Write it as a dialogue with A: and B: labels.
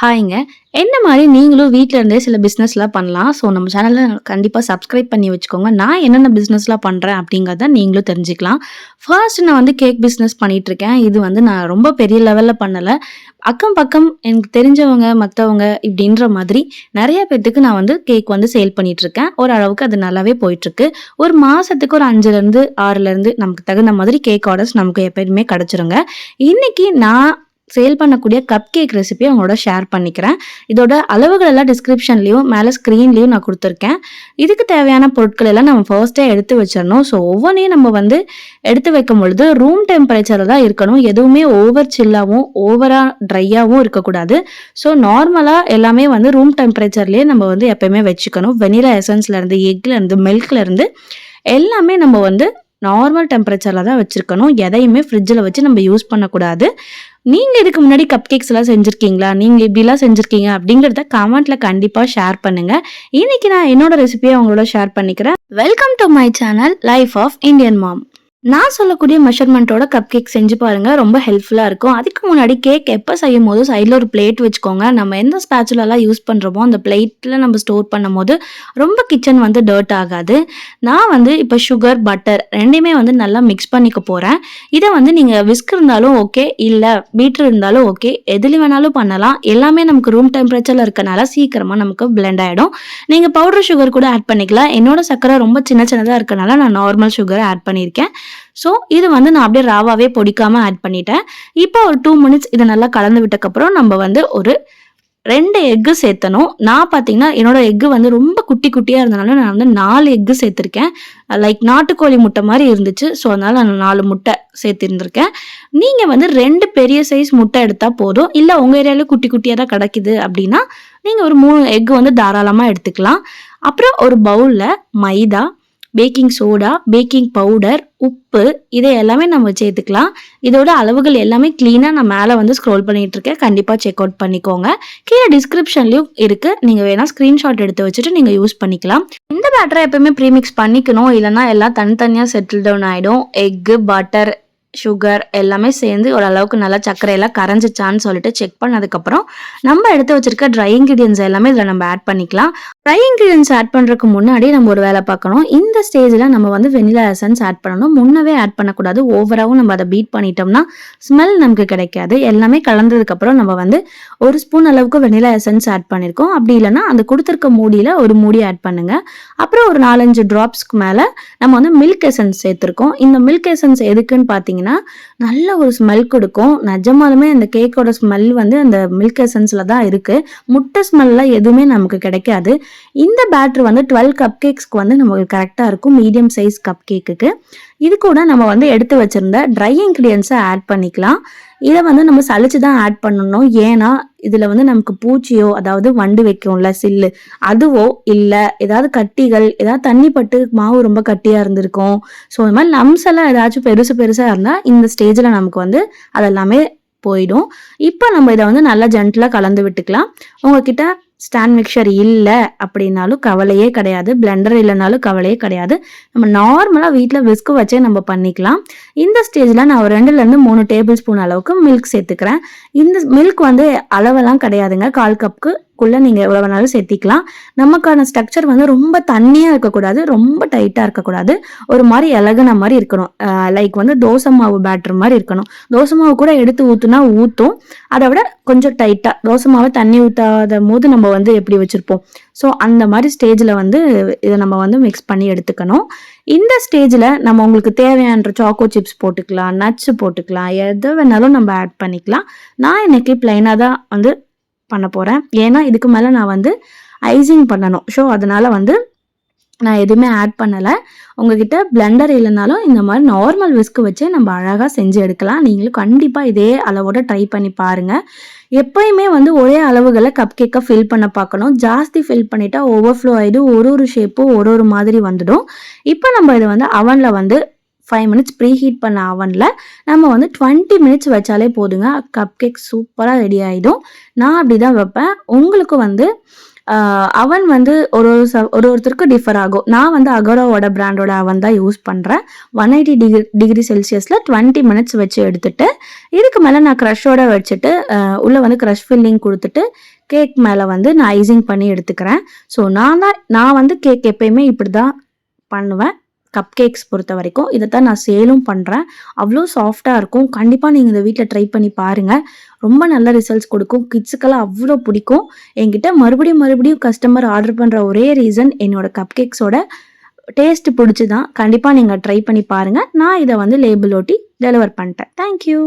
A: ஹாய்ங்க. என்ன மாரி நீங்களும் வீட்ல இருந்தே சில பிசினஸ்லாம் பண்ணலாம். ஸோ நம்ம சேனல கண்டிப்பா சப்ஸ்கிரைப் பண்ணி வச்சுக்கோங்க. நான் என்னென்ன பிசினஸ்லாம் பண்றேன் அப்படிங்கிறத நீங்களும் தெரிஞ்சுக்கலாம். ஃபர்ஸ்ட் நான் வந்து கேக் பிசினஸ் பண்ணிட்டுருக்கேன். இது வந்து நான் ரொம்ப பெரிய லெவல்ல பண்ணல. அக்கம் பக்கம் எனக்கு தெரிஞ்சவங்க, மத்தவங்க இப்படின்ற மாதிரி நெறைய பேத்துக்கு நான் வந்து கேக் வந்து சேல் பண்ணிட்டுருக்கேன். ஓரளவுக்கு அது நல்லாவே போயிட்டுருக்கு. ஒரு மாசத்துக்கு ஒரு 5லருந்து 6லருந்து நமக்கு தகுந்த மாதிரி கேக் ஆர்டர்ஸ் நமக்கு எப்பயுமே கிடைச்சிருங்க. இன்னைக்கு நான் சேல் பண்ணக்கூடிய கப் கேக் ரெசிபிய உங்களோட ஷேர் பண்ணிக்கிறேன். இதோட அளவுகள் எல்லாம் டிஸ்கிரிப்ஷன்லயும், மேல ஸ்க்ரீன்லயும் நான் குடுத்துருக்கேன். இதுக்கு தேவையான பொருட்கள் எல்லாம் நம்ம ஃபர்ஸ்ட்டே எடுத்து வச்சிரணும். ஸோ ஒவ்வொன்னையும் நம்ம வந்து எடுத்து வைக்கும்பொழுது ரூம் டெம்பரேச்சர்ல தான் இருக்கணும். எதுவுமே ஓவர் சில்லாவும், ஓவரா ட்ரையாவும் இருக்கக்கூடாது. ஸோ நார்மலா எல்லாமே வந்து ரூம் டெம்பரேச்சர்லயே நம்ம வந்து எப்பயுமே வச்சுக்கணும். வெனிலா எசன்ஸ்லேருந்து, எக்லேருந்து, மில்க்லேருந்து எல்லாமே நம்ம வந்து நார்மல் டெம்பரேச்சர்ல தான் வச்சிருக்கணும். எதையுமே ஃப்ரிட்ஜ்ல வச்சு நம்ம யூஸ் பண்ணக்கூடாது. நீங்க இதுக்கு முன்னாடி கப் கேக்ஸ் எல்லாம் செஞ்சிருக்கீங்களா? நீங்க இப்படிலாம் செஞ்சிருக்கீங்க அப்படிங்கிறத கமெண்ட்ல கண்டிப்பா ஷேர் பண்ணுங்க. இன்னைக்கு நான் என்னோட ரெசிபியை உங்களோட ஷேர் பண்ணிக்கிறேன். Welcome to my channel life of Indian mom. நான் சொல்லக்கூடிய மெஷர்மெண்ட்டோட கப் கேக் செஞ்சு பாருங்க. ரொம்ப ஹெல்ப்ஃபுல்லா இருக்கும். அதுக்கு முன்னாடி கேக் எப்ப செய்யும்போது சைடுல ஒரு பிளேட் வச்சுக்கோங்க. நம்ம எந்த ஸ்பேச்சுலாலாம் யூஸ் பண்றோமோ அந்த பிளேட்ல நம்ம ஸ்டோர் பண்ணும்போது ரொம்ப கிச்சன் வந்து டர்ட் ஆகாது. நான் வந்து இப்ப சுகர், பட்டர் 2யுமே வந்து நல்லா மிக்ஸ் பண்ணிக்க போறேன். இத வந்து நீங்க விஸ்க் இருந்தாலும் ஓகே, இல்ல பீட்டர் இருந்தாலும் ஓகே. எதுல வேணாலும் பண்ணலாம். எல்லாமே நமக்கு ரூம் டெம்பரேச்சர்ல இருக்கனால சீக்கிரமா நமக்கு பிளெண்ட் ஆயிடும். நீங்க பவுடர் சுகர் கூட ஆட் பண்ணிக்கலாம். என்னோட சர்க்கரை ரொம்ப சின்ன சின்னதா இருக்கனால நான் நார்மல் சுகர் ஆட் பண்ணியிருக்கேன். ஸோ இது வந்து நான் அப்படியே ராவாவே பொடிக்காம ஆட் பண்ணிட்டேன். இப்போ ஒரு 2 மினிட்ஸ் இதை நல்லா கலந்து விட்டக்கப்புறம் நம்ம வந்து ஒரு 2 எக்கு சேர்த்தணும். நான் பார்த்தீங்கன்னா என்னோட எக்கு வந்து ரொம்ப குட்டி குட்டியாக இருந்தனால நான் வந்து 4 எக்கு சேர்த்துருக்கேன். லைக் நாட்டுக்கோழி முட்டை மாதிரி இருந்துச்சு. ஸோ அதனால நான் 4 முட்டை சேர்த்திருந்திருக்கேன். நீங்கள் வந்து 2 பெரிய சைஸ் முட்டை எடுத்தால் போதும். இல்லை உங்கள் ஏரியாவில் குட்டி குட்டியாக தான் கிடைக்குது அப்படின்னா நீங்கள் ஒரு 3 எக்கு வந்து தாராளமாக எடுத்துக்கலாம். அப்புறம் ஒரு பவுலில் மைதா, பேக்கிங் சோடா, பேக்கிங் பவுடர், உப்பு இதை எல்லாமே நம்ம சேர்த்துக்கலாம். இதோட அளவுகள் எல்லாமே கிளீனாக நான் மேலே வந்து ஸ்க்ரோல் பண்ணிட்டு இருக்கேன். கண்டிப்பாக செக் அவுட் பண்ணிக்கோங்க. கீழே டிஸ்கிரிப்ஷன்லையும் இருக்கு. நீங்கள் வேணா ஸ்க்ரீன்ஷாட் எடுத்து வச்சுட்டு நீங்கள் யூஸ் பண்ணிக்கலாம். இந்த பேட்டரை எப்பவுமே ப்ரீமிக்ஸ் பண்ணிக்கணும். இல்லைன்னா எல்லாம் தனித்தனியாக செட்டில் டவுன் ஆகிடும். எக்கு, பட்டர், சுகர் எல்லாமே சேர்ந்து ஓரளவுக்கு நல்லா சர்க்கரையெல்லாம் கரைஞ்சிச்சான்னு சொல்லிட்டு செக் பண்ணதுக்கப்புறம் நம்ம எடுத்து வச்சிருக்க ட்ரை இன்க்ரீடியன்ஸ் எல்லாமே இதில் நம்ம ஆட் பண்ணிக்கலாம். ட்ரை இன்க்ரீடியன்ஸ் ஆட் பண்ணுறதுக்கு முன்னாடி நம்ம ஒரு வேலை பார்க்கணும். இந்த ஸ்டேஜில் நம்ம வந்து வெனிலா எசன்ஸ் ஆட் பண்ணணும். முன்னவே ஆட் பண்ணக்கூடாது. ஓவராகவும் நம்ம அதை பீட் பண்ணிட்டோம்னா ஸ்மெல் நமக்கு கிடைக்காது. எல்லாமே கலந்ததுக்கப்புறம் நம்ம வந்து ஒரு ஸ்பூன் அளவுக்கு வெனிலா எசன்ஸ் ஆட் பண்ணியிருக்கோம். அப்படி இல்லைன்னா அந்த கொடுத்துருக்க மூடியில் ஒரு மூடி ஆட் பண்ணுங்க. அப்புறம் ஒரு 4-5 ட்ராப்ஸ்க்கு மேலே நம்ம வந்து மில்க் எசன்ஸ் சேர்த்துருக்கோம். இந்த மில்க் எசன்ஸ் எதுக்குன்னு பார்த்தீங்கன்னா நல்ல ஒரு ஸ்மெல் கொடுக்கும். நிஜமாலுமே அந்த கேக்கோட ஸ்மெல் வந்து அந்த மில்க் எசன்ஸ்ல தான் இருக்கு. முட்டை ஸ்மெல்ல எதுவுமே நமக்கு கிடைக்காது. இந்த பேட்டர் வந்து 12 கப் கேக்ஸ்க்கு வந்து நமக்கு கரெக்டா இருக்கும். மீடியம் சைஸ் கப் கேக்குக்கு இது கூட நம்ம வந்து எடுத்து வச்சிருந்த ட்ரை இன்கிரியன்ஸை ஆட் பண்ணிக்கலாம். இதை வந்து நம்ம சளிச்சு தான் ஆட் பண்ணணும். ஏன்னா இதுல வந்து நமக்கு பூச்சியோ அதாவது வண்டு வைக்கும்ல சில்லு அதுவோ இல்லை ஏதாவது கட்டிகள் ஏதாவது தண்ணி பட்டு மாவு ரொம்ப கட்டியா இருந்திருக்கும். ஸோ இந்த மாதிரி லம்ஸ் எல்லாம் ஏதாச்சும் பெருசு பெருசா இருந்தா இந்த ஸ்டேஜ்ல நமக்கு வந்து அதெல்லாமே போயிடும். இப்போ நம்ம இதை வந்து நல்லா ஜென்டலா கலந்து விட்டுக்கலாம். உங்ககிட்ட ஸ்டாண்ட் மிக்சர் இல்லை அப்படின்னாலும் கவலையே கிடையாது. பிளெண்டர் இல்லைனாலும் கவலையே கிடையாது. நம்ம நார்மலாக வீட்டில் விஸ்கு வச்சே நம்ம பண்ணிக்கலாம். இந்த ஸ்டேஜில் நான் ஒரு 2லேருந்து 3 டேபிள் ஸ்பூன் அளவுக்கு மில்க் சேர்த்துக்கிறேன். இந்த மில்க் வந்து அளவெல்லாம் கிடையாதுங்க. 1/4 கப்புக்குள்ளே நீங்கள் எவ்வளோ வேணாலும் சேர்த்திக்கலாம். நமக்கான ஸ்ட்ரக்சர் வந்து ரொம்ப தண்ணியாக இருக்கக்கூடாது, ரொம்ப டைட்டாக இருக்கக்கூடாது. ஒரு மாதிரி இலகுன மாதிரி இருக்கணும். லைக் வந்து தோசை மாவு பேட்டர் மாதிரி இருக்கணும். தோசை மாவு கூட எடுத்து ஊற்றுனா ஊற்றும். அதை விட கொஞ்சம் டைட்டாக தோசை மாவை தண்ணி ஊற்றாத போது நம்ம வந்து எப்படி வச்சுருப்போம். ஸோ அந்த மாதிரி ஸ்டேஜில் வந்து இதை நம்ம வந்து மிக்ஸ் பண்ணி எடுத்துக்கணும். இந்த ஸ்டேஜில் நம்ம உங்களுக்கு தேவையான சாக்கோ சிப்ஸ் போட்டுக்கலாம், நட்ஸ் போட்டுக்கலாம், எதை வேணாலும் நம்ம ஆட் பண்ணிக்கலாம். நான் இன்னைக்கு பிளைனாக தான் வந்து பண்ண போகிறேன். ஏன்னா இதுக்கு மேலே நான் வந்து ஐசிங் பண்ணணும். ஸோ அதனால வந்து நான் எதுவுமே ஆட் பண்ணலை. உங்ககிட்ட பிளெண்டர் இல்லைனாலும் இந்த மாதிரி நார்மல் விஸ்கு வச்சே நம்ம அழகாக செஞ்சு எடுக்கலாம். நீங்களும் கண்டிப்பாக இதே அளவோட ட்ரை பண்ணி பாருங்கள். எப்பயுமே வந்து ஒரே அளவுகளை கப் கேக்கை ஃபில் பண்ண பார்க்கணும். ஜாஸ்தி ஃபில் பண்ணிட்டா ஓவர்ஃப்ளோ ஆகிடும். ஒரு ஷேப்பும் ஒரு மாதிரி வந்துடும். இப்போ நம்ம இதை வந்து அவனில் வந்து 5 மினிட்ஸ் ப்ரீ ஹீட் பண்ண அவனில் நம்ம வந்து 20 மினிட்ஸ் வச்சாலே போதுங்க. கப் கேக் சூப்பராக ரெடி ஆகிடும். நான் அப்படி தான் வைப்பேன். உங்களுக்கு வந்து அவன் வந்து ஒருத்தருக்கு டிஃபர் ஆகும். நான் வந்து அகோராவோட பிராண்டோட அவன் தான் யூஸ் பண்ணுறேன். 180 டிகிரி செல்சியஸில் 20 மினிட்ஸ் வச்சு எடுத்துட்டு, இதுக்கு மேலே நான் க்ரஷோட வச்சுட்டு உள்ளே வந்து க்ரஷ் ஃபில்லிங் கொடுத்துட்டு கேக் மேலே வந்து நான் ஐசிங் பண்ணி எடுத்துக்கிறேன். ஸோ நான் வந்து கேக் எப்பயுமே இப்படி தான் பண்ணுவேன். கப் கேக்ஸ் பொறுத்த வரைக்கும் இதை தான் நான் சேலும் பண்ணுறேன். அவ்வளோ சாஃப்டாக இருக்கும். கண்டிப்பாக நீங்கள் இந்த வீட்டில் ட்ரை பண்ணி பாருங்கள். ரொம்ப நல்ல ரிசல்ட்ஸ் கொடுக்கும். கிட்ஸுக்கெல்லாம் அவ்வளோ பிடிக்கும். என்கிட்ட மறுபடியும் கஸ்டமர் ஆர்டர் பண்ணுற ஒரே ரீசன் என்னோட கப் கேக்ஸோட டேஸ்ட் பிடிச்சி தான். கண்டிப்பாக நீங்கள் ட்ரை பண்ணி பாருங்கள். நான் இதை வந்து லேபிள் ஒட்டி டெலிவர் பண்ணிட்டேன். தேங்க்யூ.